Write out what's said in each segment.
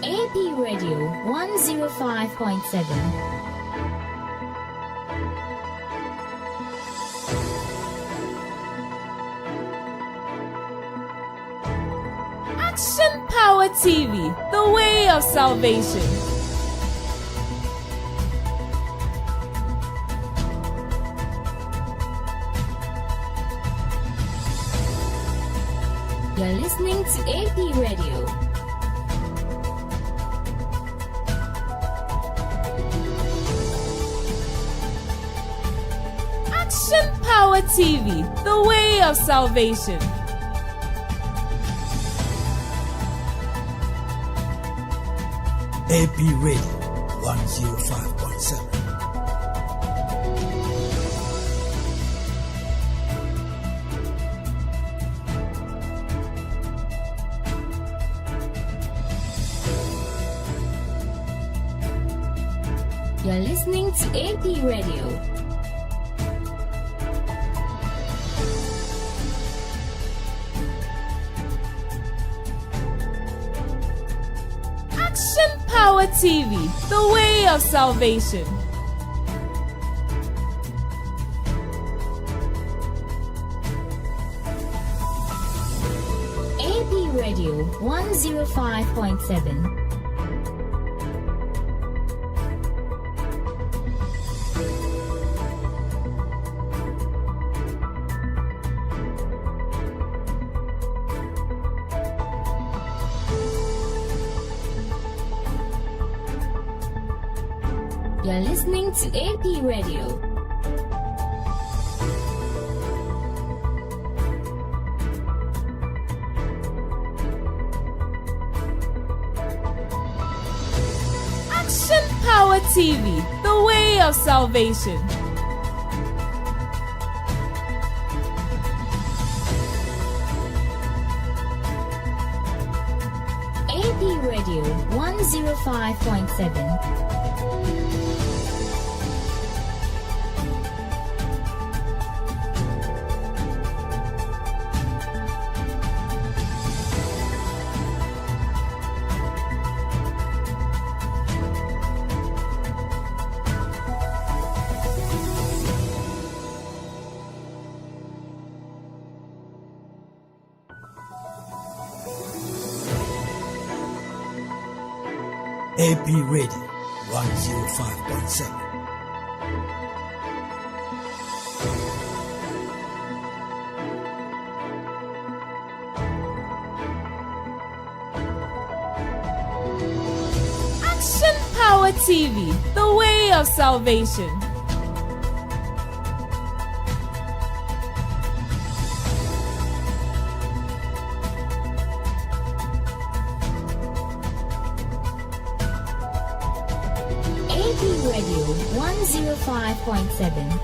AP Radio 105.7. Action Power TV, the way of salvation. You're listening to AP Radio. Action Power TV, the way of salvation. AP Radio 105.7. You're listening to AP Radio. Action Power TV, the way of salvation. AP Radio 105.7. You're listening to AP Radio. Action Power TV, the way of salvation. AP Radio 105.7. AP Radio 105.7. Action Power TV, the way of salvation. AP Radio 105.7.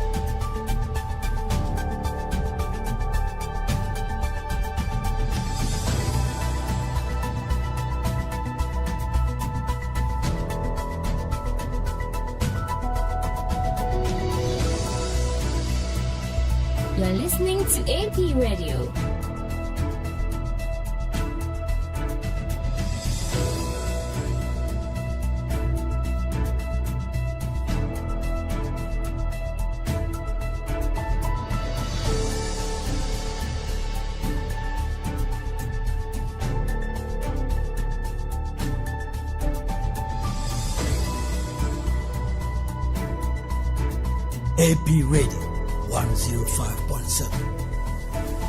You're listening to AP Radio. AP Radio 105.7.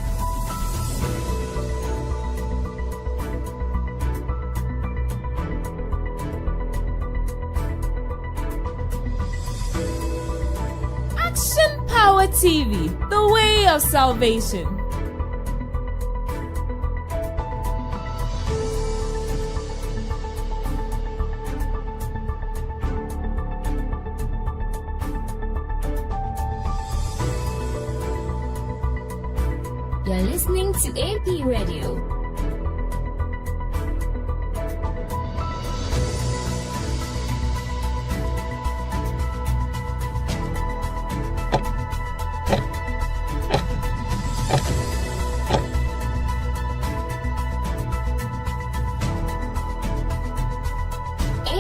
Action Power TV, the way of salvation. You're listening to AP Radio.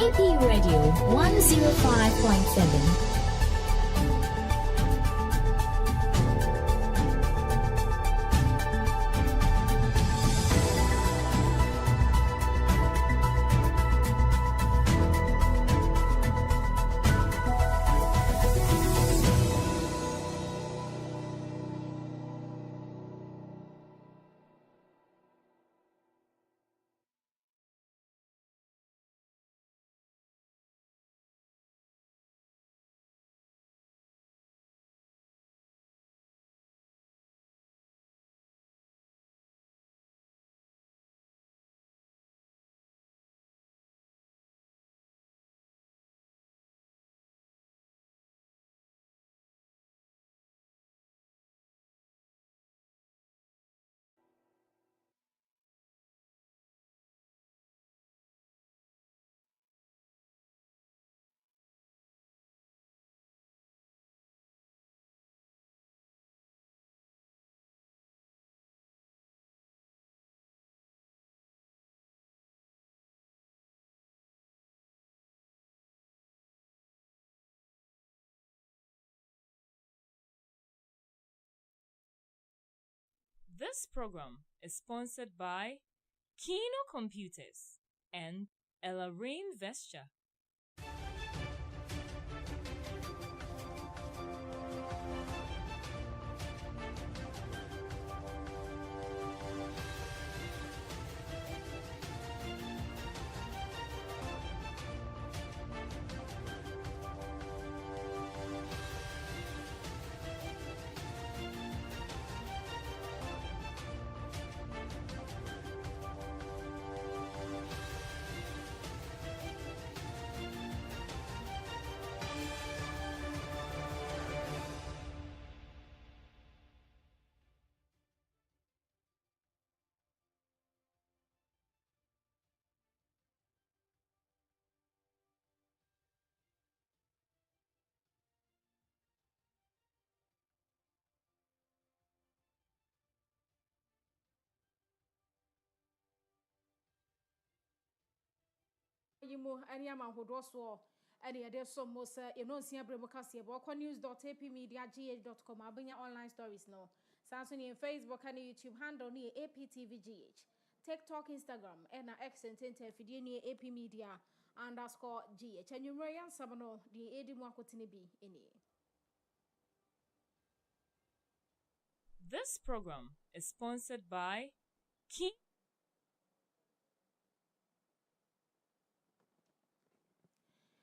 AP Radio 105.7. This program is sponsored by Kino Computers and Ella Rain Vesture. Yimu Agyemang hodoso any ade so mosa you know sia bremokase bo news.apmedia.gh.com abenya online stories no Samsung in Facebook and YouTube handle ni APTVGH TikTok Instagram and X and fidie ni APmedia_GH and you yan sabano the edimu akotine bi eni. This program is sponsored by Kyem.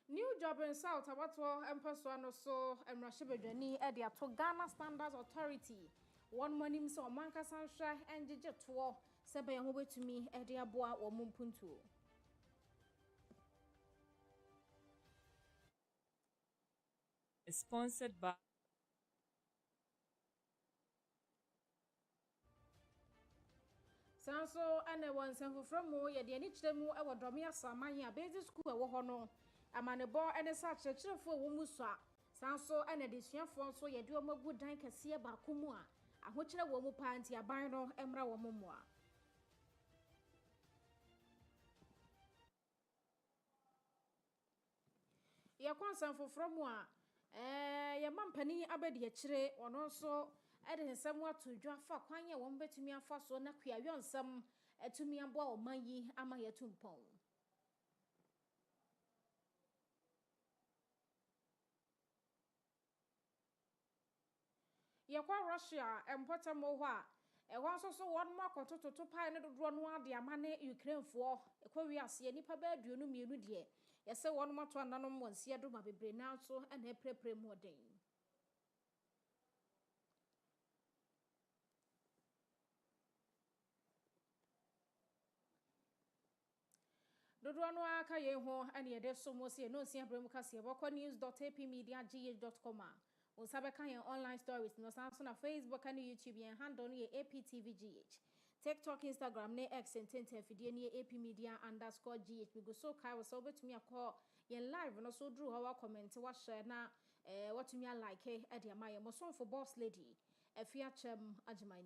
New job in South Abatwa Empeso so Emrashibedani at the Ghana Standards Authority. One morning so Manka Sansha and Jijetwo Sebe Hobe to me at the Aboa or Mumpuntu. Is sponsored by Sanso and the one sent from more yet the Nichemu our Domia Samania basic school a wohono. Amanebo and a such a chill for Wumusa. Sanso and a decision for so ye do a good dank a sea bakumua. A which a womu panty a bino emra womua. Ye concern for from one. Your mampany abedi a chire or also adding somewhat to Jaffa Quanya won't bet to me a fast or naquia yon some to me a bow mangy amaya tumpong. Yakwa Russia and Potamowa. A once also one more quarter to pine and run one the Amane Ukraine for a quarias, ye nipa bed, you know me, dear. Yes, one more to another one, see a duma be now so and a pre more day. Dodwanwa Kaye ho and ye so most ye no see a bremocassia news.apmedia.gh.com. Usabeka online stories no Samsung Facebook and YouTube and handle ni APTVGH. TikTok, Instagram, ne X and fidie ni APmedia_GH. We go so kai was over to me a call yen live and also drew our comment what share na what to me like at the Maya Moson for boss lady Afia Agyemang.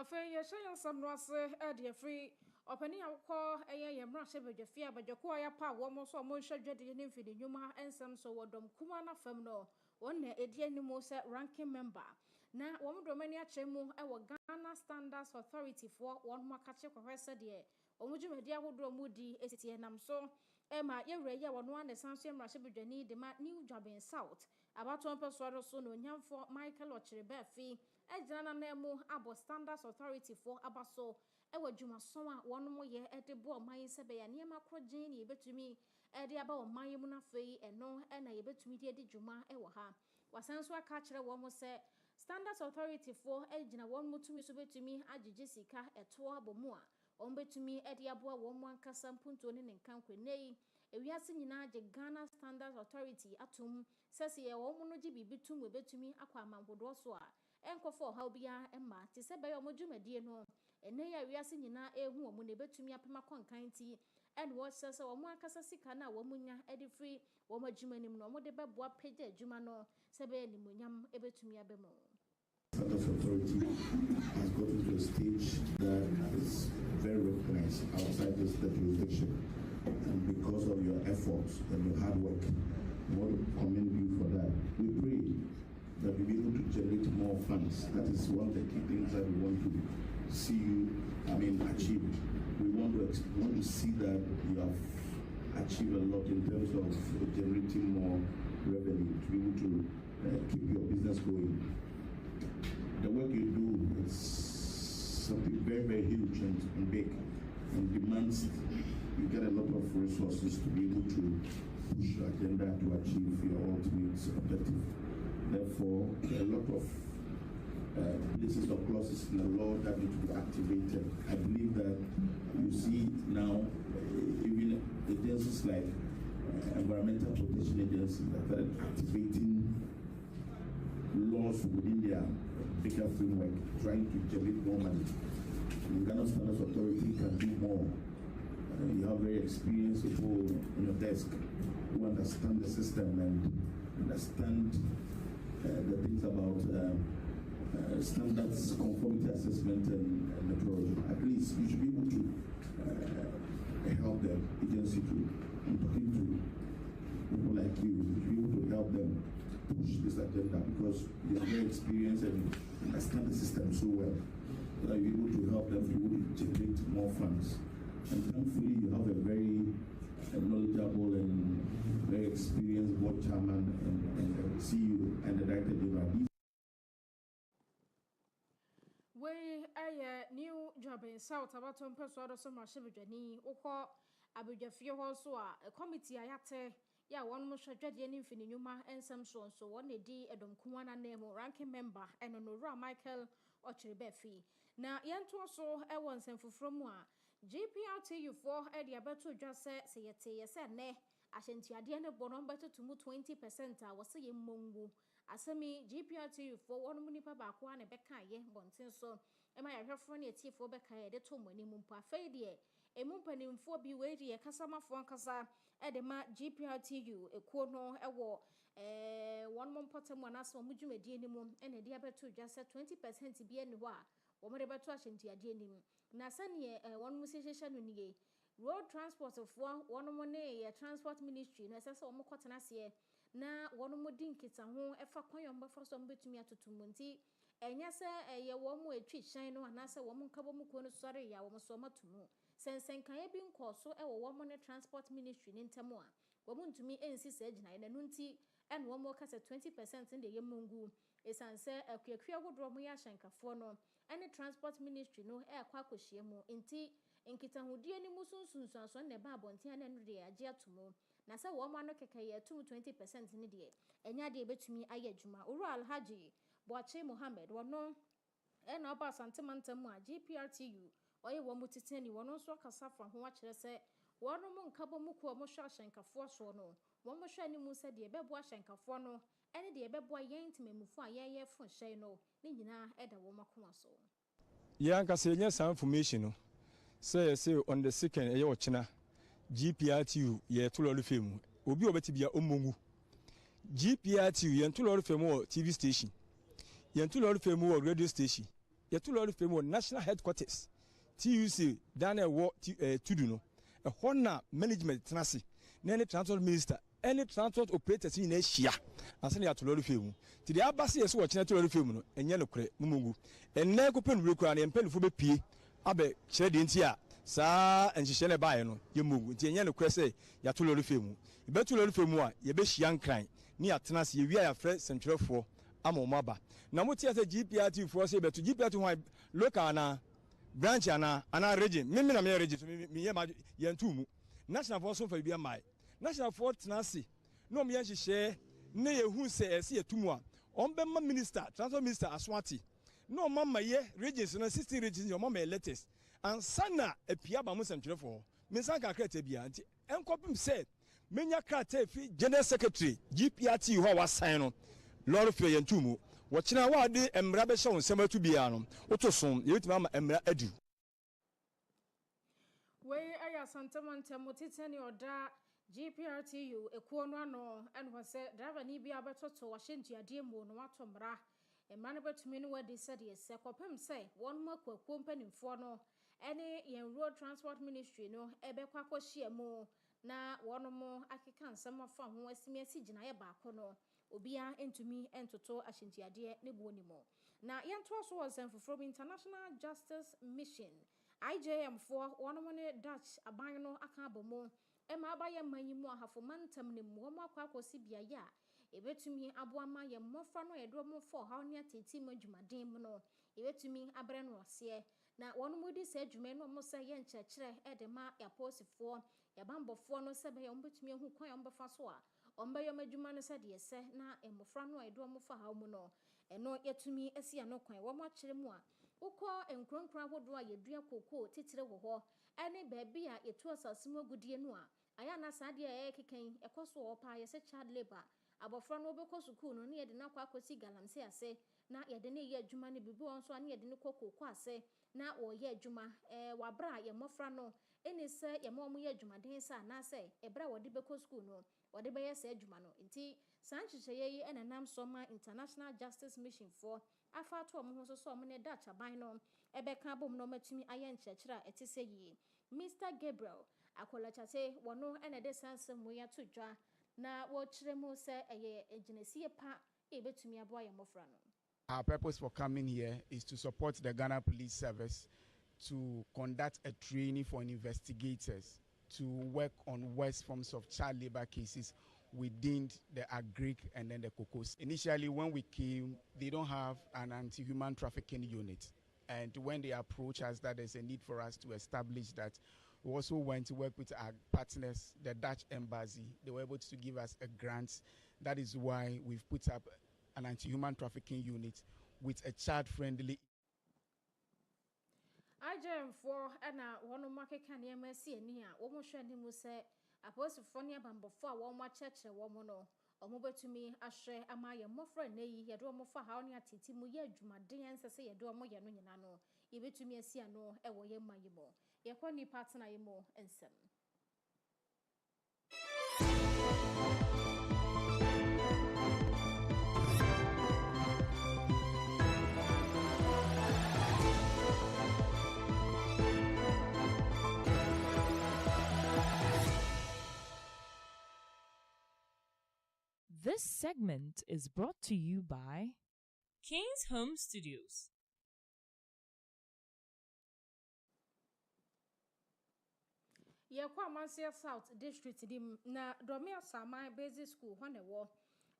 Afia ye share some no ase e free opani akọ ye mra hye badwafia badwako ya pa wo mo so mo hwedwede ne mfidi nwuma ensem so wodom kuma na fam no won na edi animo se ranking member na wo mo domani a chemu e wo Ghana Standards Authority for won makache kwahwese de wo mo dwumadi ahodo mu di esitie nam so ma ye wura ye wono an sanso mra hye badwani de ma New Jobbing South abaton peso so no nyamfo Michael Ochirebe fi ejana na mu abo Standards Authority for abaso ewa dwumason a wono mo ye ede bo man se be ya niam akrogin ne yebetumi ede aba wo man mu na fei eno na yebetumi de edi dwuma ewa ha wasanso aka kire wo mo se Standards Authority for ejina won mutumi so betumi agege sika eto abomu a won betumi ede abo wo mo ankasa mpunto ne nkankwe nei ewiase nyina age Ghana Standards Authority atum sese ye wo mo no gi bibitum betumi akwa amanhodo so a enkofo ha obia emma ti se be yo mo dwumadie no ene ya wiase nyina ehu omu ne betumi apema konkan ti ene wo sese wo mo akasa sika na wo munya ede free wo ma dwumanim no mo de beboa page adwuma no se be ni munyam ebetumi abemo. Standards Authority has gotten to a stage that is very recognized outside the state jurisdiction, and because of your efforts and your hard work, we want to commend you for that. We pray that you'll be able to generate more funds. That is one of the key things that we want to see you, achieve. We want to see that you have achieved a lot in terms of generating more revenue to be able to keep your business going. The work you do is something very, very huge and big, and demands you get a lot of resources to be able to push your agenda to achieve your ultimate objective. Therefore, there are a lot of places or clauses in the law that need to be activated. I believe that you see now, even agencies like environmental protection agencies that are activating laws within their bigger framework, trying to generate more money. The Ghana Standards Authority can do more. You have very experienced people on your desk who understand the system and understand the things about standards, conformity assessment, and methodology. At least you should be able to help the agency to, in talking to people like you should be able to help them push this agenda, because they are very experienced and understand the system so well that you're able to help them to be able to generate more funds. And thankfully, you have a very knowledgeable and very experienced board chairman and CEO and the director general. We New Jobbing South about to person so much Johnny Oko Abujafio also a committee ayate ya one mo hwedwede ne mfini nyuma ensem so one edi edom kuwana name ranking member eno no Michael Ochirebe fi na yento so e won nsem mu a GPRTU for e de abeto dwa se yete se ne ahyentiade ne bono beto tumu 20% a wose ye mongu asemi GPRTU for one munipa ba ko na beka ye bonten so e ma ya hwefo ne etiefo beka ye de to mani mu mpa fe de emumpanimfo bi we de kasamafo ankasa e de ma GPRTU ekuo no e wo one mompotem anaso omudwumadi ni mu e na de abeto dwa se 20% bi eni ho a wo mo de beto ahyentiade ni mu na sane one musician no nie road transport for one mo ne transport ministry no sese wo mo kotena se na one mo di nkita ho efa kwan mo fa so mo betumi atotum nti enya se ye wo mo etwi hyan no anase wo mo nkabo mo ko no sori ya wo mo so matumu sensen kan ye bi nko so e wo mo ne transport ministry ne ntemo a wo mo ntumi ensi se agina na no nti en wo mo ka se 20% nde ye mongu esanse akuakua godro mo ya hyankafo no ene transport ministry no kwa akohie mu nti nkitahudie ni musunsunso ne ba abonten na no de age atomo na se wo ma no kekaye atum 20% ne de enya de betumi aye adwuma Uru Alhaji Boache Mohammed wono ena oba santemantam mu a GPRTU oye wo mutiteni wono so kasafa ho akere se wono mo nkabo mu ko mo hwa hyankafo so no wo mo hwa ni mu se de bebo hyankafo no ene de bebo yentimemufo a yeye fo hyen no ni nyina eda wo makoma so yanka se nya some information no say on the second eye ochina GPRTU ye tololu femu obi obeti bia omongu GPRTU ye tololu femu TV station ye tololu femu radio station yɛto lɔre fam wɔ national headquarters TUC Daniel wɔ tudu no ɛhɔ na management tena ase na ne transport minister any transport operators in Asia and send to lorry film. To the Abbasi as watching to lorry film and yellow cre mumungu and never pen require and pen for be abe shedintia sa and she shall buy no you move the yellow cresse yatu lorry film. You bet to lorry film one ye be young crying near Tenas ye are fresh central for amo maba. Now what as a GPRT for say but to GPRT why look ana branch ana region mimi na me region me yentumu national force for be my national fort Nancy no me share ne yehu se ese etumu a ombema minister transport minister Aswati no mama ye regions no 16 regions your mama letters and sana epia ba mu semtwerefo me san ka krata bia nti enkopim se menya krata fi general secretary GPRT ho wa sign no lord fe yentumu wo kina wa de emra be hye won sematu bia no otosom ye betima ma emra adu we aya santamontem motitani oda GPRTU ekuono ano and was driver ni bia betoto wahyentu ade mu no watomra emma no betumi no wadi said yes sekopem say one more kwakuo mpanimfo no ene yen road transport ministry no ebekwa kohye mu na wono mo akeka nsem afa ho asimi asigina ye baako no obia entumi entoto ahyentu ade ne buoni mo na yento so was from International Justice Mission Agyemang for wono mo ne Dutch aban no aka abomo Emma abaye manyimu ahafo mantam ne mu omo akwakosi biaya ebetumi aboama ye mmofra no edo mo for ha ne ateti madwumaden mu no ebetumi abre no ose na wono mudi se adwuma no mo se ye nkyekere edema ya posifo ya bambofo no se be ye ombetumi ehu kwan ya ombefa so a ombeyo madwuma no se de se na mmofra no edo mo for ha mu no eno yetumi asia no kwan wo mo akere mu a ukọ enkronkron ahodo a yedua kokoo titire wo ho ene baabi a yetu asasimo agudie no a aya na sade a keken ekoso opa ye se child labor abofra no obekọ sukuu no ne yede na kwa akosi galamse ase na yede ne ye adwuma ne bibi won so ne yede ne kokoko ase na wo ye adwuma wabra ye mofra no eni se ye mo ye adwuma den sa na se ebra wode bekọ sukuu no wode be ye se adwuma no nti sanchiche ye enanam soma International Justice Mission for afa to omo ho so omo ne Dutch aban no ebeka bom no matumi aye nkyekere a etise yi Mr. Gabriel akolachate wono ene de sanse mu ya todwa na wo kire mu se eye eginesie pa ebetumi abo aye mofra no. Our purpose for coming here is to support the Ghana Police Service to conduct a training for investigators to work on worst forms of child labor cases within the agric and then the cocos. Initially, when we came, they don't have an anti-human trafficking unit. And when they approach us that there's a need for us to establish that, we also went to work with our partners, the Dutch embassy. They were able to give us a grant. That is why we've put up an anti-human trafficking unit with a child-friendly. Agyemang for ana wono makeka ne amasi ani a wo mo hwe ne mu se aposifo ne abambofo a wo mo akyekyere wo mo no omo betumi ahwe ama ye mofra na yi ye do mo fa ha ne atiti mu ye adwumaden ensese ye do mo ye no nyina no ye betumi asi ano e wo ye mayimo ye kwani partner ye mo ensem. This segment is brought to you by King's Home Studios. Ye kwa Mansia South District dim na Domia Samai Basic School hone wo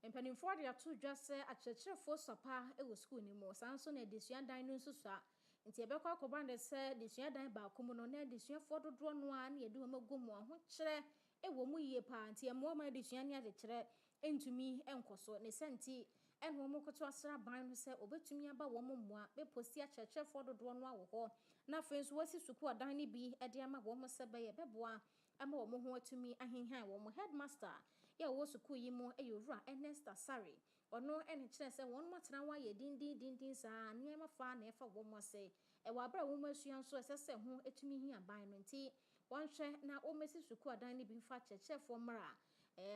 empanimfo de ato dwase akyerkyerefo sopa e wo school ni mo sanso na edesua dan no nsusu a nti ebekwa akobande se desua dan ba komo no na edesua fo dodo no a na yede wo magomu ho kyere e wo mu yie pa nti emo ma edesua ne ade kyere entumi enkoso ne senti enwo mo koto asra ban no se obetumi aba wo mo moa be posti akyerkyerefo dodo no awo ho na fenso wasi suku adan ni bi ede ama wo mo sebe ye beboa ama wo mo ho atumi ahenhan wo mo headmaster ya wo suku yi mo eyowura Ernest Asare ono ene kire se won matena wa ye dindin sa niema fa na efa wo mo se e wa bra wo mo asua so esese ho atumi hia ban no nti won hwe na o mesi suku adan ni bi fa kyerkyerefo mra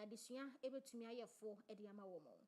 adesua ebetumi ayefo ede ama wo mo.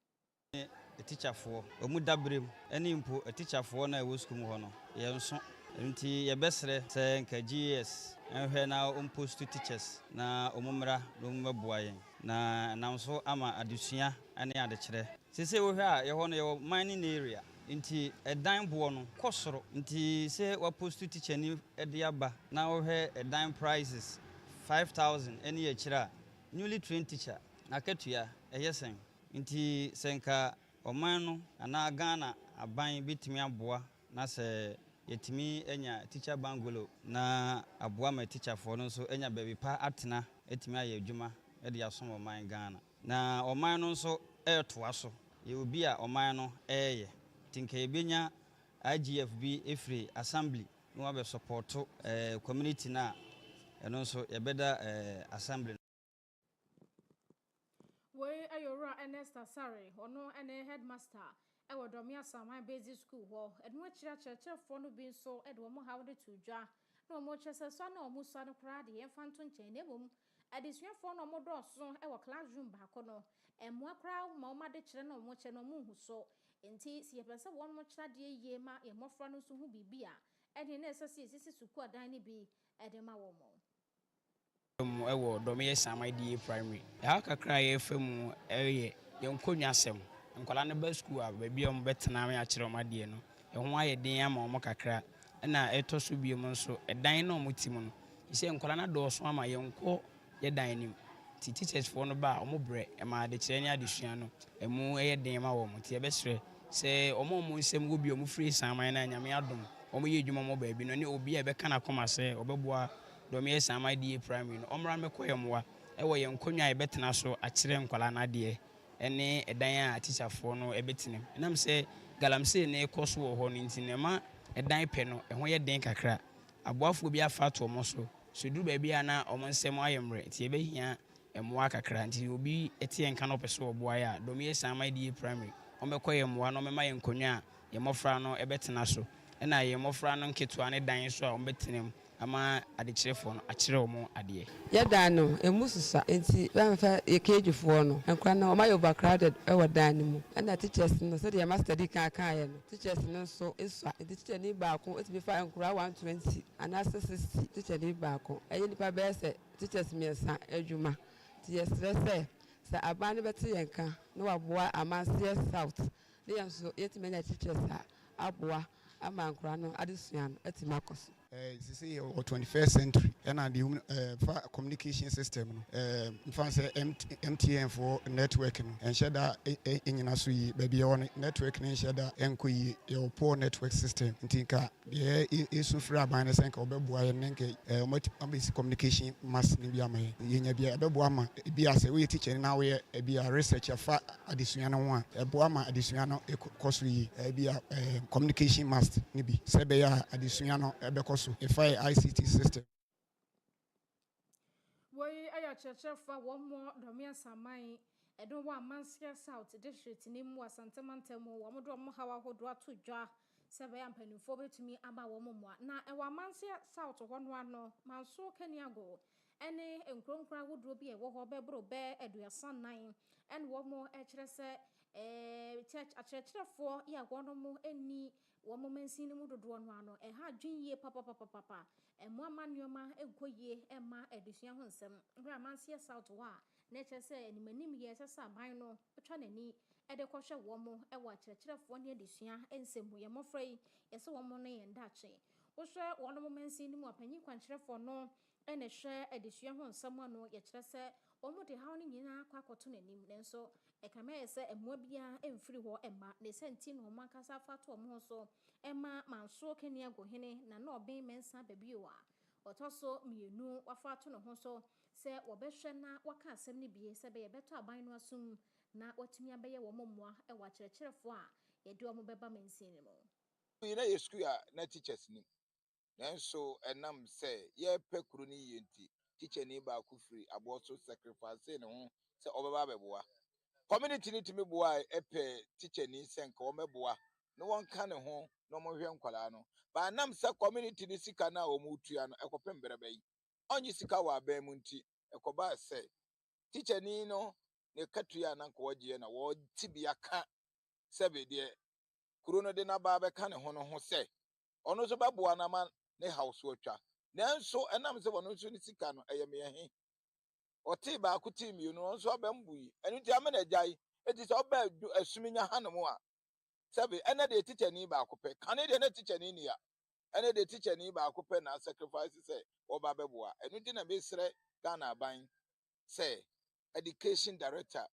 A teacher for Omudabrim, any impo, a teacher for na was school hono. Yanson, nti your best say GS, and her now post to teachers na omumra no boy na now so ama adusia and the other chere. Say we here, your mining area. Nti a dime bono, kosoro. Nti say we post to teacher ni ediaba. Now here a dime prices 5,000 any a chira. Newly trained teacher. Naketuya, a yeseng. Nti senka omano ana Ghana aban bitimi aboa na se yetimi enya teacher bangolo na aboa ma teacher for no so enya baby pa atena etimi aye adwuma e de asom oman Ghana na oman no so etoa so ye obi a oman no eye tinka ebenya IGFB efri assembly no abe support community na eno so ye beda assembly. Where are your Ernest Asare, or no any headmaster? I would domia some my basic school war, and which church for no being so Edwamo how to jar. No more chess a son or musano cradi and phantom chainabum. At this year for no more doors, so our classroom bacono, and more crowd, mamma de channel or much no moon who saw. In tea, see a person one much that ye ma, a more franos who be beer, and in necessity, this is to quite diny be at the mawomo. Ewo domi sama di primary ya kakra ye fam eye ye nkonwa asem nkwala ne ba school a ba bia mo betena me a kire mo ade no e ho aye den ama mo kakra na eto so bie mo nso edan na mo tim no ise nkwala na do so ama ye nko ye dan nim ti teachers for no ba omo bre e ma de kire ni adesua no emu eye den ma wo mo ti e be sere se omo mo nsem go bie mo free sama na nyame adom omo ye dwuma mo ba bi no ne obi e be kana koma se obeboa domi sama di primary no omra me koyemwa e wo ye nkonwa e betena so akire nkwala na de ene edan a teacher for no e betinem nam se galamse ne koso wo ho no ntinema edan pe no e ho ye den kakra aboafo bi afa to mo so so du ba bia na omo nsem ayemre ti e behia emwa kakra nti obi etie nka no pese oboa ya domi sama di primary ombekoyemwa no mema ye nkonwa ye mofra no e betena so ena ye mofra no nketua ne dan so a ombetinem ama adechirefo no akire omo ade ya dan no emususa enti ba mfa ye kejifo no enkra na oma yo crowded e wa dan mu na teachers no so de master di kan kan ye no teachers no so esua teacher ni ba ko eti be fa enkra 120 ana 60 teacher ni ba ko eyi nipa be se teachers miensa adwuma ti ye stress sa abane beti yenka no waboa amanse south de yanso yetimenya teachers aboa ama enkra no adesua no eti makoso this is our 21st century and the communication system MTN for networking and share that in Nasui baby on network and share that your poor network system tinka there is free abandon and obeboa and communication must be ama yenya bia obeboa bia say we teacher now we be a researcher fa adesua no one eboa adesua no course we be communication must ni bi say be adesua no ebeko if I ICT system. We are church for one more Domia Samai, I don't want Mansia South district name was Santamantemo, Wamodomo Hawa Hodwa to Jar, Sabayam Penufobia to me about Womwa. Now, a Mansia South one no, Manso Kenyago, any and Gronkra would be a Wahobebro bear at your son 9, and one more HRS church a church for ya one more any. One moment seen him do one a hard junior papa and one man your ma a good year and ma edition honsome Grandmancia South wa nature say and many years as a bino but trying to need at the kosher one more a watch a church one year edition and some we am afraid yes one money and dachi was sure one moment seen him up and you can share for no and a share edition on someone no yet say almost a hounding in our quackotuning and so a camera say a mobia and free war and ma they sent in or Macasa fat to a monso Emma Manso Kenya go hene na no be mensa bebiwa otoso mienu wafato no ho so se wobehwe na waka asem ne bie se be beto aban no asum na watumi abeye wo mommoa e wa kirekerefo a ye de omo beba mensin ne mo we na ye school na teachers ni nanso enam se ye pekuru ni yenti teacher ni ba ku free aboso sacrifice ne ho se obeba beboa community ni timi boa epe teacher ni senka o meboa no won ka ne ho no mo hwe nkwala no ba nam se community ni sika na o mu tua no ekopem berebe yi onyi sika wa ba mu nti ekoba se teacher ni no ne katua na ko wagie na wo tibia ka sebe de kuro no de na ba be ka ne ho se ono so baboa na ma ne house otwa nanso enam se wono so ne sika no eyeme he oti ba ku team you no so abambui enu ti amena jai eti so ba asuminya hanemu a sebe ene de teacher ni ba akopɛ kane de na teacher ni ya ene de teacher ni ba akopɛ na sacrifice say oba beboa enu ti na be srɛ Ghana ban say education director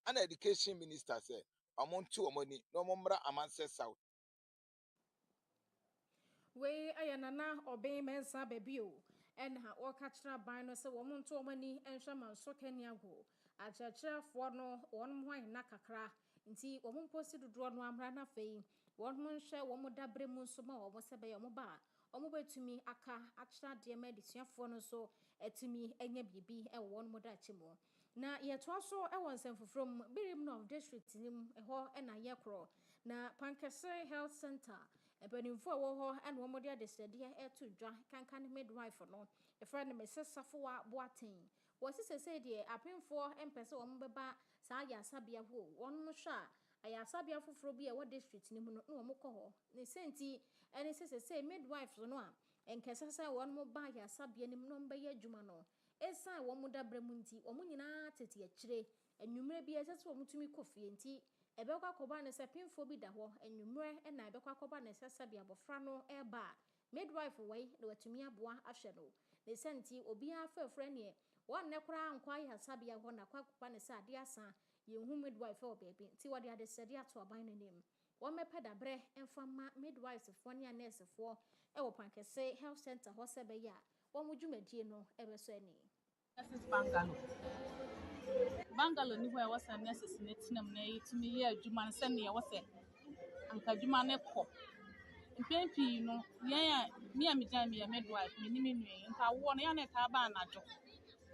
and education minister say amontu omoni no mommra amanse south we ayanana obey mensa baby o and ha o kachra ban no se wo monto omani enhwa manso kaniago akyerɛkyerɛfoɔ no wɔn ho ayɛ na kakra nti wɔn mposi dodoɔ no amra na fei wɔn ho nhwɛ wɔn dabre mu nso ma wɔn sɛ bɛyɛ wɔn ba wɔn betumi aka akyerɛ adeɛ ma adesuafoɔ no so etumi enya bibi ɛwɔ wɔn mo daakye mu na yɛtoa so ɛwɔ nsɛmfoforo birim no of district nim ɛhɔ ɛna yɛkorɔ na pankɛse health center ebenimfo wo ho ene wo mode adesede eto dwa kankan midwife no e friend me sesafo wa boaten wo sesese de apemfo empese wo mbeba saa ya sabia ho won no hwa aya sabia foforo bi e wo district ni mu no wo mokɔ ho ne senti ene sesese midwife no a enkesese won mo ba ya sabia ni mu no mbeye adwuma no esan wo mo dabre mu nti wo nyina tete akire enwumre bi esese wo mutumi kofie nti ebekwa koba ne sepimfo bi da ho enwumre na ebekwa koba ne sesabia bofra no eba midwife wei na watumi aboa ahwe no ne senti obi afafra ne won ne kora ankwa ya sabia ho na kwakoba ne sa ade asa yehu midwife o bebe ti wode ade sede ato aban no nim won mepeda bre enfama midwives fo ne nurse fo wo pankese health center ho sebe ya won mudwumadie no ebeso ani Bangalo ni hɔ ɛwɔ sɛ nurses ne tenam na yɛtumi yɛ adwuma no sɛnea ɛwɔ sɛ anka adwuma no kɔ mpɛn pii no yɛn a me a megyan me yɛ midwife me ni me nua nka awoɔ no yɛn na ɛtaa ba anadwo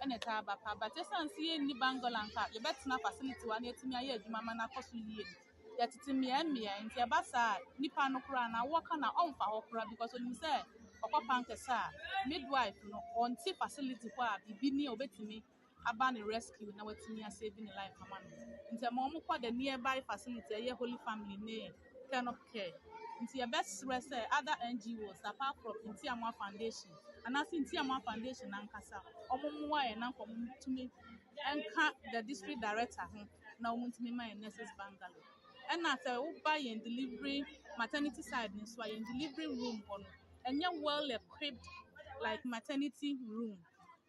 ɛna ɛtaa ba pa but ɛsan sɛ yɛnni bangalo anka yɛbɛtena facility wa na yɛtumi ayɛ adwuma ma no akɔ so yie no yɛtete mmea nti ɛba saa nipa no koraa na awoɔ ka na ɔmfa hɔ koraa because onim sɛ ɔkɔ pankɛsɛ a midwife no ɔnte facility hɔ a biribi ni a obɛtumi aba ne rescue na watumi asave ne life ama no nti ma ɔmo kɔ the nearby facility ɛyɛ Holy Family ne kind of care nti yɛbɛsrɛ sɛ other NGOs apart from Ntiamwa Foundation anase Ntiamwa Foundation ankasa ɔmo mmoa yɛ na nkɔ ɔmo tumi ɛnka the district director ho na ɔmo ntumi ma yɛ nurses bungalow ɛna sɛ woba yɛn delivery maternity side nso a yɛn delivery room hɔ no ɛnyɛ well equipped like maternity room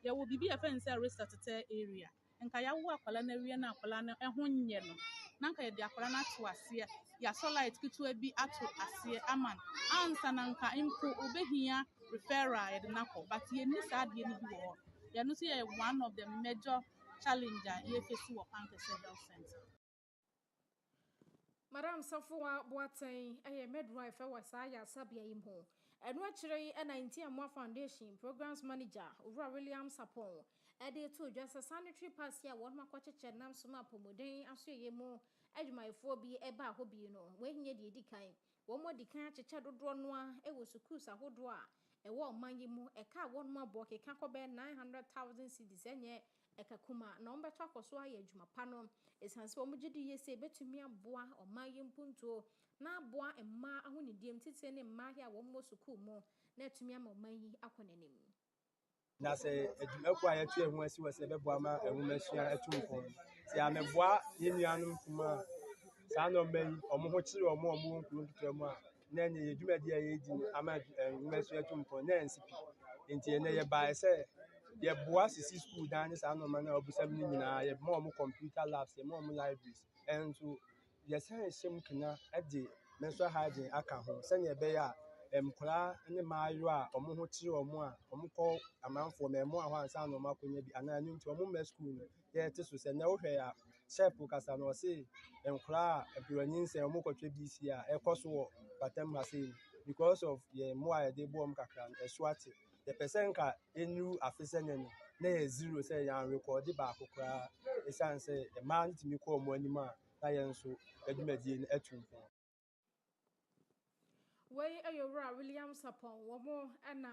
yɛwɔ bibi yɛfɛ n sɛ resuscitate area nka yɛawo akwala na awie na akwala no ɛho nyɛ no na nka yɛde akwala no ato aseɛ yɛasɔ light ketewa bi ato aseɛ ama no ansa na nka mpo obɛhia referral yɛde no akɔ but yɛnni saa adeɛ no bi wɔ hɔ yɛno nso yɛ one of the major challenge a yɛfɛsi wɔ Pankɛsɛ Health Center. Madam Safua Boateng midwife wa saa ya sabia imho enu akire na Ntiamwa Foundation programs manager Owura William Sapon ede to just sanitary pass here won makwacheche nam soma pomoden asoye mu adwumayefo bi eba ho bi no we hie de edikan wo mo dikan acheche dodo no a e wo schools ahodo a e wo manyi mu e ka won ma bo ke ka kobe 900,000 cedis enye ekakuma na ombeto akoso aye adwuma pa no esanse wo mugidi yese betumi aboa omaye mpuntuo na aboa emma ahonidiem tete ne mma ya wo mo school mu na etumi ama omayi akonanim na sɛ adwumaku a yɛto ɛho asi wɔ sɛ ɛbɛboa ma ɛhomasua atu mpɔn sɛ amɛboa yɛ nuanom kuma saa na ɔma yi ɔmo ho kyerɛ ɔmo wɔ nkuro nketewa mu a na ɛnyɛ yɛ dwumadi a yɛdi ama ɛhomasua atu mpɔn na ɛnsi pi nti ɛnɛ yɛbaeɛ sɛ yɛboa sisi school dan ne saa nɔɔma no a ɔbusam no nyinaa yɛma ɔmo computer labs yɛma ɔmo libraries ɛnso yɛsan hyɛ mu kena ɛde menstrual hygiene aka ho sɛnea ɛbɛyɛ a nkwadaa ne mmaayewa a ɔmo ho kyerɛ ɔmo a ɔmo kɔ amanfoɔ ma ɛmo a hɔ ansa na ɔmo akɔnya bi anaa ɛno nti ɔmo mma school no yɛte so sɛ nɛ wohwɛ a hyɛpo kasa no ɔse nkwadaa a aburoni nsɛn ɔmo kɔtwa bi si a ɛkɔ so wɔ batam ha sei because of yɛn mmoa a yɛde bɔ ɔmo kakra no ɛso ate yɛpɛ sɛ nka ɛnu afe sɛnɛ no na yɛ zero sɛ yɛn rekɔɔde baako koraa ɛsiane sɛ mmaa no tumi kɔ ɔmo anim a na yɛn nso adwumadie no atu mpɔn. Wey Owura William Sapon wo mo na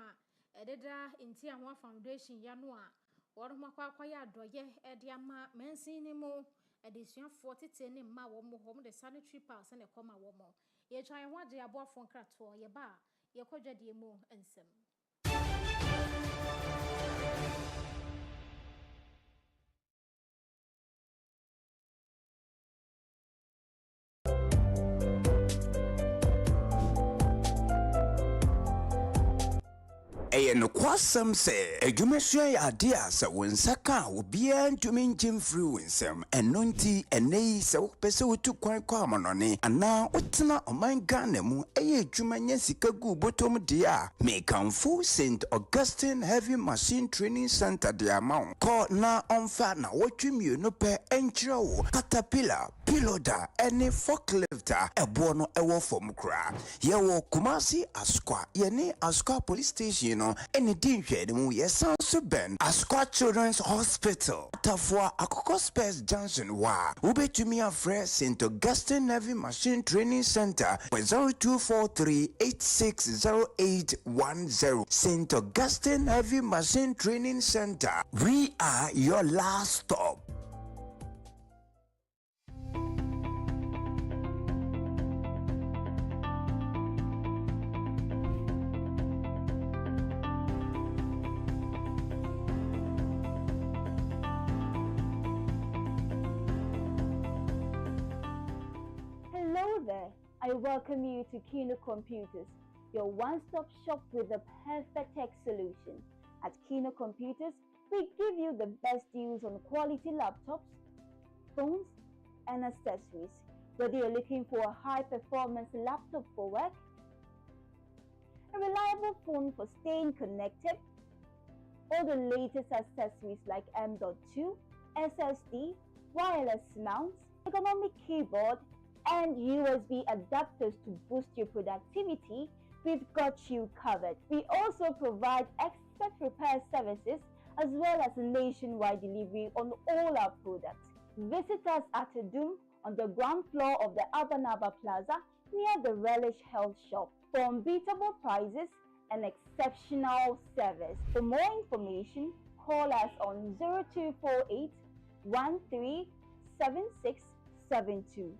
ededa Ntiamwa Foundation ya no a wo makwa ya adoye e de ama mansin ni mu adesuafoɔ tete ne mma wɔn hɔ de sanitary pads na ɛkɔma wɔn yɛtwa ho agye aboafo nkratoɔ yɛba a yɛkɔdwa die mu nsɛm. Ɛyɛ nokwasɛm sɛ adwumasua yɛ ade a sɛ wo nsa ka obiara ntumi ngye mfiri wo nsɛm ɛno nti ɛnɛ yi sɛ wopɛ sɛ wotu kwan kɔ amanɔne anaa wotena ɔman Ghana mu ɛyɛ adwuma nya sika gu bottom deɛ a mekamfo St. Augustine Heavy Machine Training Center de ama wo kɔ na ɔmfa na wɔtwe mmienu pɛ ɛnkyerɛ wo caterpillar piloda ɛne forklift a ɛboɔ no ɛwɔ fam koraa yɛwɔ Kumasi Askwa yɛne Askwa police station no ɛne di nhwɛde mu yɛsan so bɛn Askwa Children's Hospital tafoa Akoko Spares Junction wa wobɛtumi afrɛ St. Augustine Heavy Machine Training Center 0243860810 St. Augustine Heavy Machine Training Center. We are your last stop. I welcome you to Kino Computers, your one-stop shop with the perfect tech solution. At Kino Computers, we give you the best deals on quality laptops, phones, and accessories. Whether you're looking for a high-performance laptop for work, a reliable phone for staying connected, or the latest accessories like M.2, SSD, wireless mounts, ergonomic keyboard, and USB adapters to boost your productivity, we've got you covered. We also provide expert repair services as well as nationwide delivery on all our products. Visit us at Adum on the ground floor of the Abanaba Plaza near the Relish Health Shop for unbeatable prices and exceptional service. For more information, call us on 0248 137672.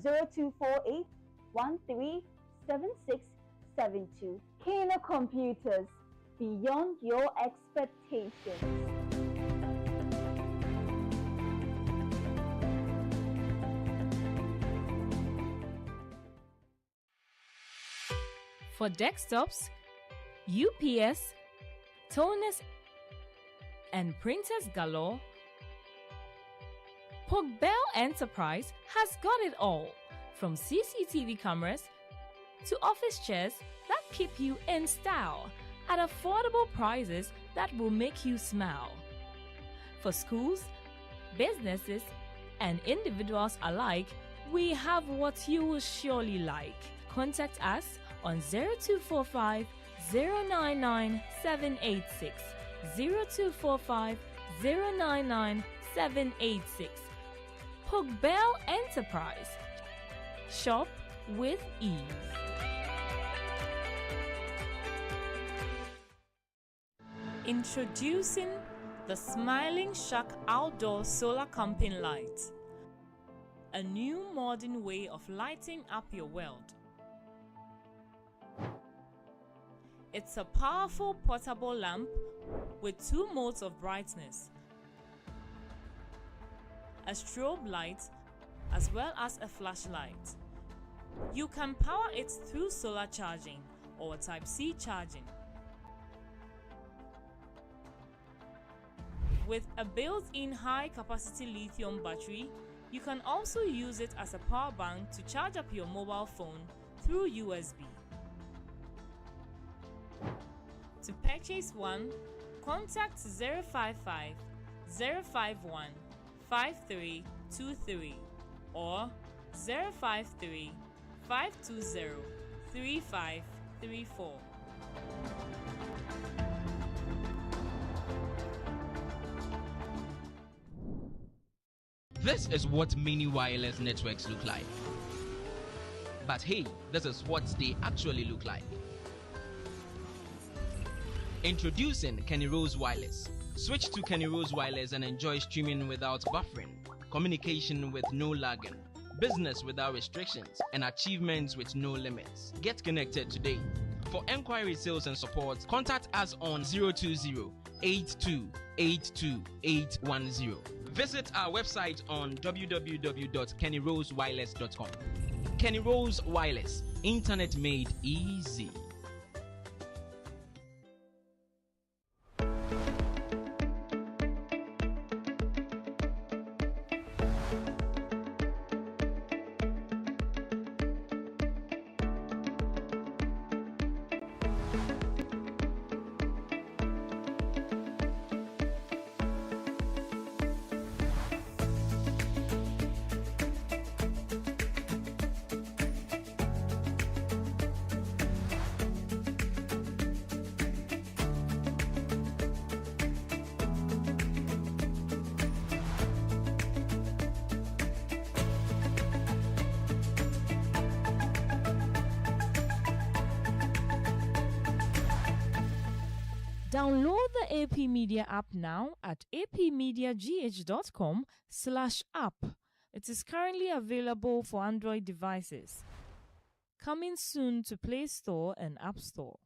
0248 137672. Kino Computers, beyond your expectations. For desktops, UPS, toners, and printers galore, Pogbell Enterprise has got it all, from CCTV cameras to office chairs that keep you in style at affordable prices that will make you smile. For schools, businesses, and individuals alike, we have what you will surely like. Contact us on 0245 099 786, 0245 099 786. Pogbell Enterprise. Shop with ease. Introducing the Smiling Shark Outdoor Solar Camping Light. A new modern way of lighting up your world. It's a powerful portable lamp with 2 modes of brightness, a strobe light, as well as a flashlight. You can power it through solar charging or Type-C charging. With a built-in high-capacity lithium battery, you can also use it as a power bank to charge up your mobile phone through USB. To purchase one, contact 055 051 5323 or 053 520 3534. This is what mini wireless networks look like. But hey, this is what they actually look like. Introducing Kenny Rose Wireless. Switch to Kenny Rose Wireless and enjoy streaming without buffering. communication with no lagging, business without restrictions, and achievements with no limits. Get connected today. For enquiry, sales, and support, contact us on 020-8282-810. Visit our website on www.kennyrosewireless.com. Kenny Rose Wireless, internet made easy. Download the AP Media app now at apmediagh.com/app. It is currently available for Android devices. Coming soon to Play Store and App Store.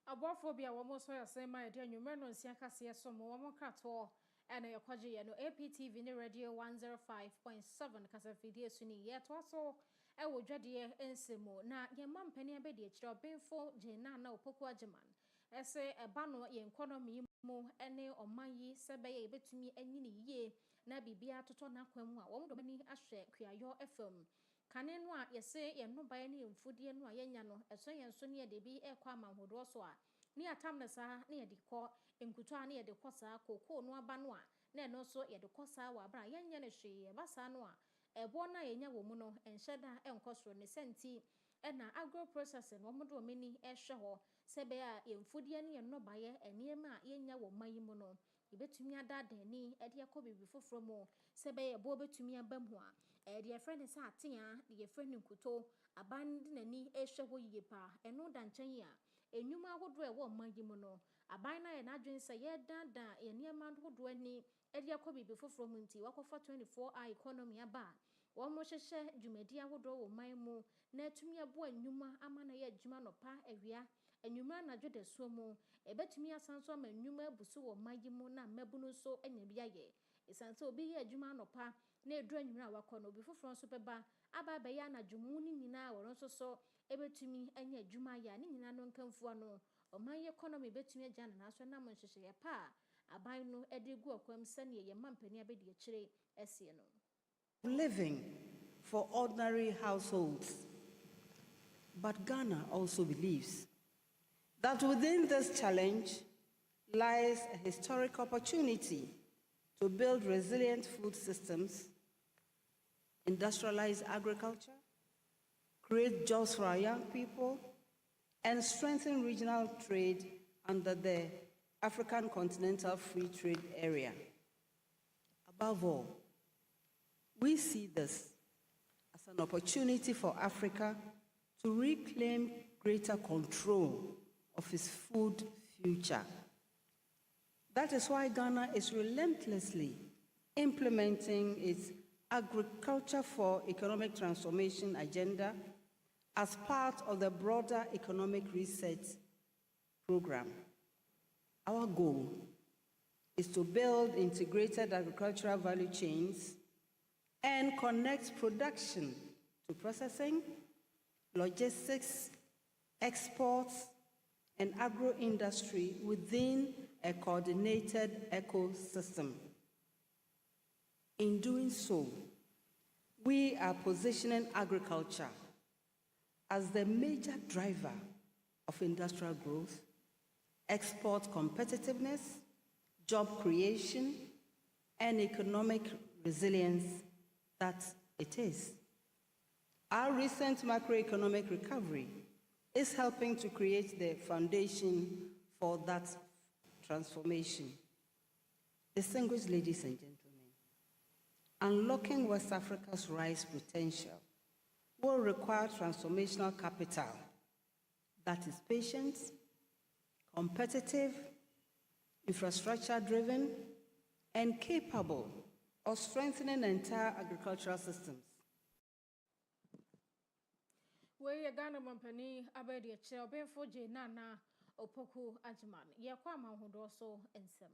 Abophobia almost where I say my dear you men on Siakasia some woman crato and a quadri no APTV ni radio 105.7 Casa Video Suni yet also I will dread ye ensimo na ye mam penny a bedi chiro benfo jena na opoku Agyemang ese e bano ye economy mo ene omayi sebe ye betumi anyini ye na bibia toto na kwamu a wo do mani ahwe kuayo FM kane no a yese ye no bae ne mfudie no a yenya no eso ye nso ne de bi ekwa manhodo so a ne atam na sa ne de kɔ enkutu a ne de kɔ sa kokoo no aba no a na no so ye de kɔ sa wa bra yenya ne hwe ye basa no a ebo na yenya wo mu no enhyeda enkɔsoro ne senti na agro processing wo modo mani ehwe ho sebe a ye mfudie ne ye no bae eniema a yenya wo mayi mu no ibetumi adadani ede akɔ bibi foforo mu sebe ye bo betumi abam ho a the friend is atia, the friend in Kuto, abandon ni esha wo ye pa, and no dan chenya. A numa would wear one magimono, a bina and adjoin say, yeah, da, a near man would do any, Edia Kobi before from Munti, walk for 24 hour economy a bar. One more share, Jumedia would draw my mo, near to me a boy, numa, a man a yet Jumano pa, a ria, and you man a dread a swomo, a bet me a sansom and numa busu or magimona, mebuno so and yaye. It's until be a Jumano pa. Ne dran na wakono before from superba aba be ya na dwumuni nyina woro nso so ebetumi anya adwuma ya ne nyina no nkamfo no oman economy betumi agya na so na mo nhyehyɛ ya pa aban no ede gu akwam sane ye mampani abedi akire esie no living for ordinary households. But Ghana also believes that within this challenge lies a historic opportunity to build resilient food systems, industrialize agriculture, create jobs for our young people, and strengthen regional trade under the African Continental Free Trade Area. Above all, we see this as an opportunity for Africa to reclaim greater control of its food future. That is why Ghana is relentlessly implementing its Agriculture for Economic Transformation agenda as part of the broader economic reset program. Our goal is to build integrated agricultural value chains and connect production to processing, logistics, exports, and agro-industry within a coordinated ecosystem. In doing so, we are positioning agriculture as the major driver of industrial growth, export competitiveness, job creation, and economic resilience that it is. Our recent macroeconomic recovery is helping to create the foundation for that transformation. Distinguished ladies and gentlemen, unlocking West Africa's rice potential will require transformational capital that is patient, competitive, infrastructure-driven, and capable of strengthening entire agricultural systems. We are Ghana Mampani, Abedi, Chelbe for Nana, Opoku, Agyemang, Yakwama, who also and some.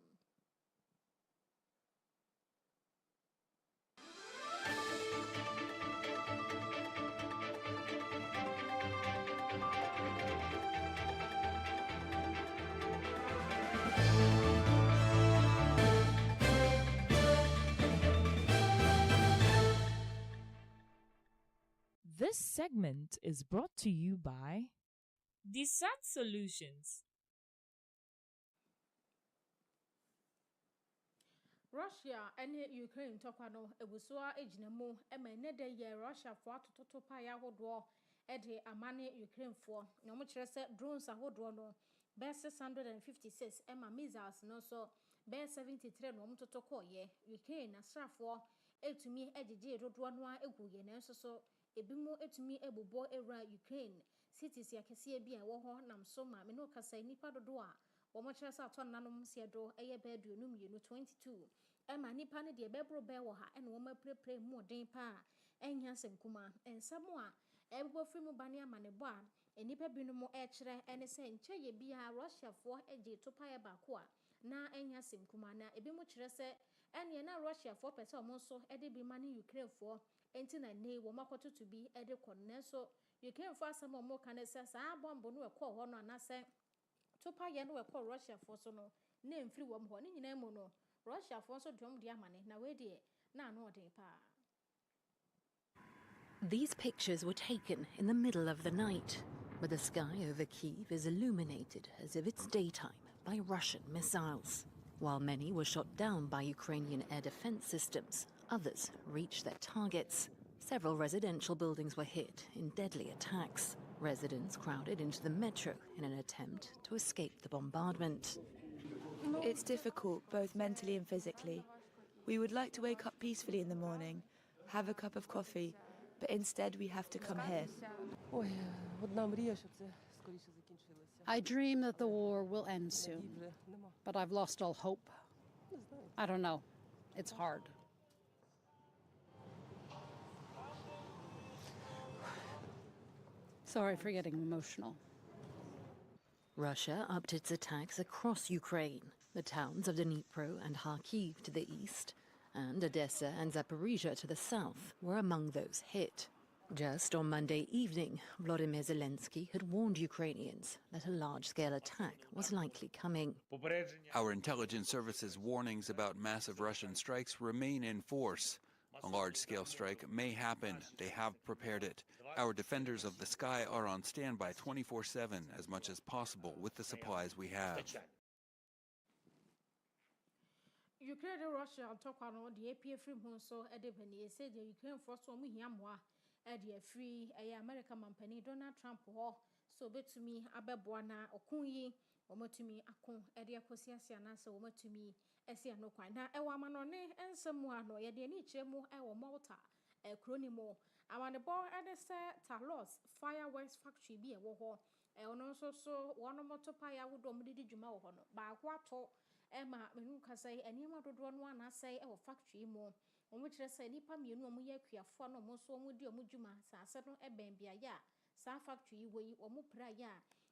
This segment is brought to you by Desat Solutions. Russia and Ukraine tokano ebusua ejinemu emenede ye Russia for atototo pa ya hodo ede amane Ukraine for no mo kire se drones ahodo no be 656 ema missiles no so be 73 no mo totoko ye Ukraine asrafo etumi ejeje dodo no a eguye na nso so ebimu etumi ebubo ewra Ukraine cities yakese bia wo ho nam so ma me no kasa nipa dodo a wo mo kire se aton nanom siedo eye be 22 Emma nipa ne de bebro be wo ha ene wo maprepre mu den pa enya senkuma ensamo a ebo firi mu bane amanebo a enipa binom e kire ene se nche ye bia Russia fo eje topa ye ba ko a na enya senkuma na ebi mu kire se ene na Russia fo pese omo so ede bi mane Ukraine fo enti na nei wo makototo bi ede konne so Ukraine fo asamo mo kan se sa bombo no e ko ho no anase topa ye no e ko Russia fo so no na emfiri wo mo ni nyina mu no Russia for so drum diamane na we de na no de pa. These pictures were taken in the middle of the night, where the sky over Kyiv is illuminated as if it's daytime by Russian missiles. While many were shot down by Ukrainian air defense systems, others reached their targets. Several residential buildings were hit in deadly attacks. Residents crowded into the metro in an attempt to escape the bombardment. It's difficult, both mentally and physically. We would like to wake up peacefully in the morning, have a cup of coffee, but instead we have to come here. I dream that the war will end soon, but I've lost all hope. I don't know. It's hard. Sorry for getting emotional. Russia upped its attacks across Ukraine. The towns of Dnipro and Kharkiv to the east, and Odessa and Zaporizhia to the south were among those hit. Just on Monday evening, Volodymyr Zelensky had warned Ukrainians that a large-scale attack was likely coming. Our intelligence services' warnings about massive Russian strikes remain in force. A large-scale strike may happen. They have prepared it. Our defenders of the sky are on standby 24/7 as much as possible with the supplies we have. Ukraine and Russia on top of the APA free so Edebani said the Ukraine first one we yamwa at the free American company Donald Trump ho so bet to me abeboana okunyi omo to me akon edia kosiasia na se omo to me esia no kwan na ewa manone ensemu ano ye de ni chemu ewo Malta kronimo amane bo ede se Talos Fireworks factory bi ewo ho ono so wono motopa ya wodo mdidi djuma wo ho no ba ko ato Emma menu kasai enima dodo no anasai e wo factory mo omo kire sai nipa mienu omo ye akuafo no mo so omo di omo djuma saase no eben bia ya sa factory wo yi omo pra ya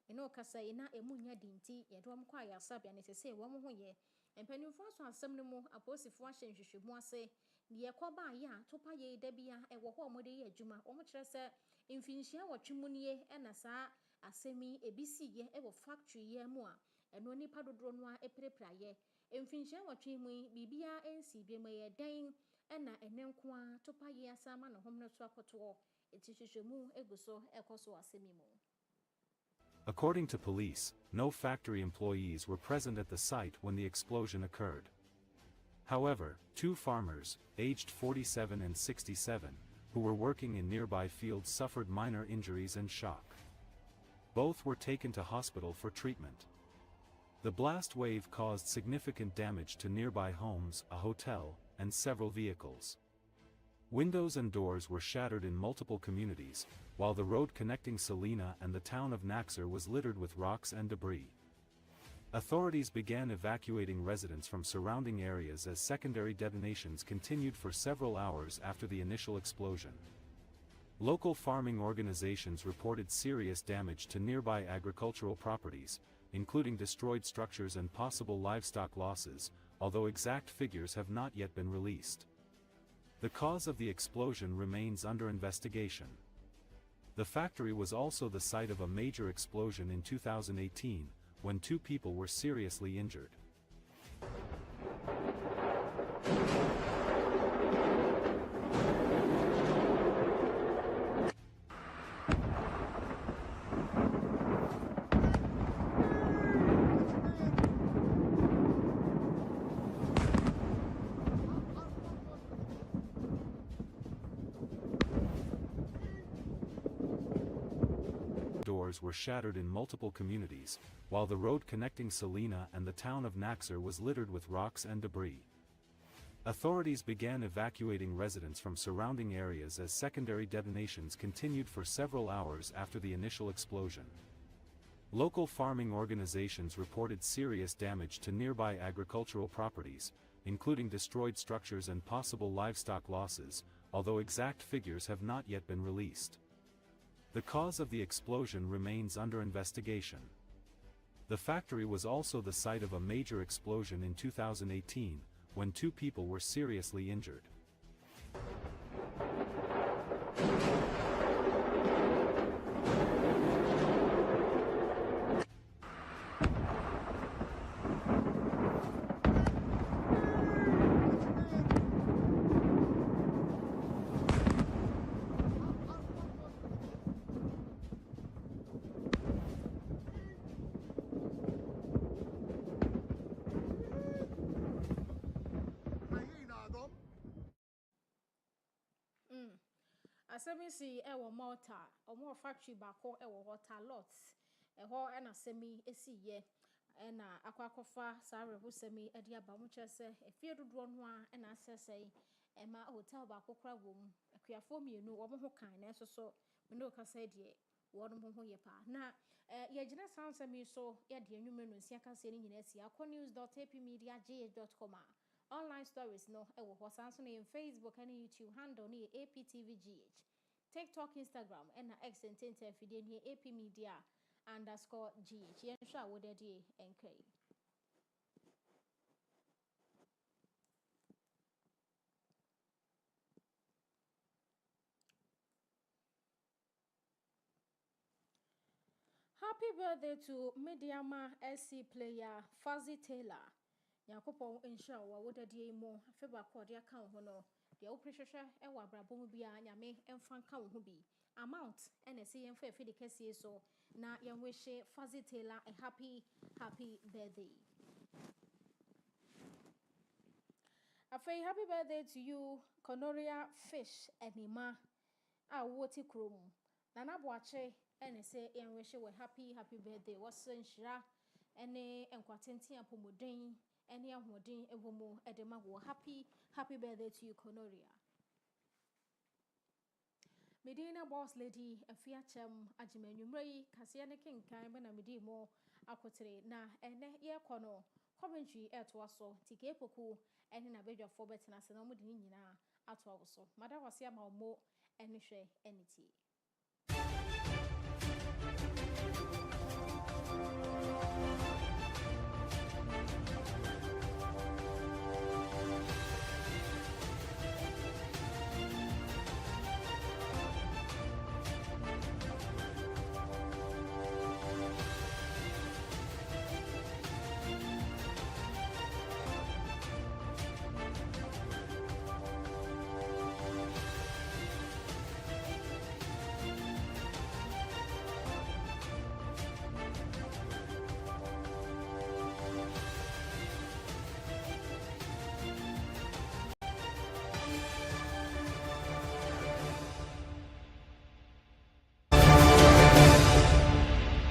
eno kasai na emu nya dinti ye do omo kwa ya sabia ne sese wo mo ho ye empanimfo so asem no mo aposifo ahyenhwehwemu ase ne ye koba ya topa ye da bia e wo ho omo de ye adwuma omo kire sai mfinhyia wɔtwemunie ɛna saa asemi ebisi ye ewo factory ye mu a eno nipa dodoro no a eprepraye mfinhyia wɔtwemu bibia ensi bi ma ye dan ɛna enenko a topa ye asama na homno so akoto etihwehwemu eguso ekoso asemi mu. According to police, no factory employees were present at the site when the explosion occurred. However, 2 farmers, aged 47 and 67, who were working in nearby fields suffered minor injuries and shock. Both were taken to hospital for treatment. The blast wave caused significant damage to nearby homes, a hotel, and several vehicles. Windows and doors were shattered in multiple communities, while the road connecting Salina and the town of Naxer was littered with rocks and debris. Authorities began evacuating residents from surrounding areas as secondary detonations continued for several hours after the initial explosion. Local farming organizations reported serious damage to nearby agricultural properties, including destroyed structures and possible livestock losses, although exact figures have not yet been released. The cause of the explosion remains under investigation. The factory was also the site of a major explosion in 2018, when 2 people were seriously injured. Doors were shattered in multiple communities, while the road connecting Salina and the town of Naxer was littered with rocks and debris. Authorities began evacuating residents from surrounding areas as secondary detonations continued for several hours after the initial explosion. Local farming organizations reported serious damage to nearby agricultural properties, including destroyed structures and possible livestock losses, although exact figures have not yet been released. The cause of the explosion remains under investigation. The factory was also the site of a major explosion in 2018, when 2 people were seriously injured. Asemisi ewo Malta, omo factory bako ewo water lots. Eho ena semi esiye ena akwakofa sare husemi edi aba mu chese efie dodo no a ena asese ema hotel bako kra wom akuafo mienu wo ho kan na so meno kasa die wono ho ye pa na ye gina sound semi so ye de anwume no nsia kasa ni nyina si akonews.apmediagh.com online stories no ewo ho sanso na in Facebook and YouTube handle ni APTVGH TikTok, Instagram, and X and Tente Fidenia AP Media _GH. Yensha would day and K. Happy birthday to Mediama SC player Fuzzy Taylor. Yakopo inshallah would day more Feba Cordia count hono. The operation ewa brabom bia nyame emfan ka wo ho bi amount and say emfa efe de kese so na yam wish Fuzzy Taylor a happy birthday. Happy birthday to you Conoria Fish Enima a woti krom nana boache and say yam wish we happy birthday was nshira ene enkwatenti apomodin any ahoden ewomo edema wo happy birthday to you Conoria. Medina boss lady Afia Agyemang numrei kasia ne kenkan be na medi mo akotere na ene ye kono commentary eto so tike poku ene na bedwafo betena se na mo de nyina ato so mada wase ama mo ene hwe eniti.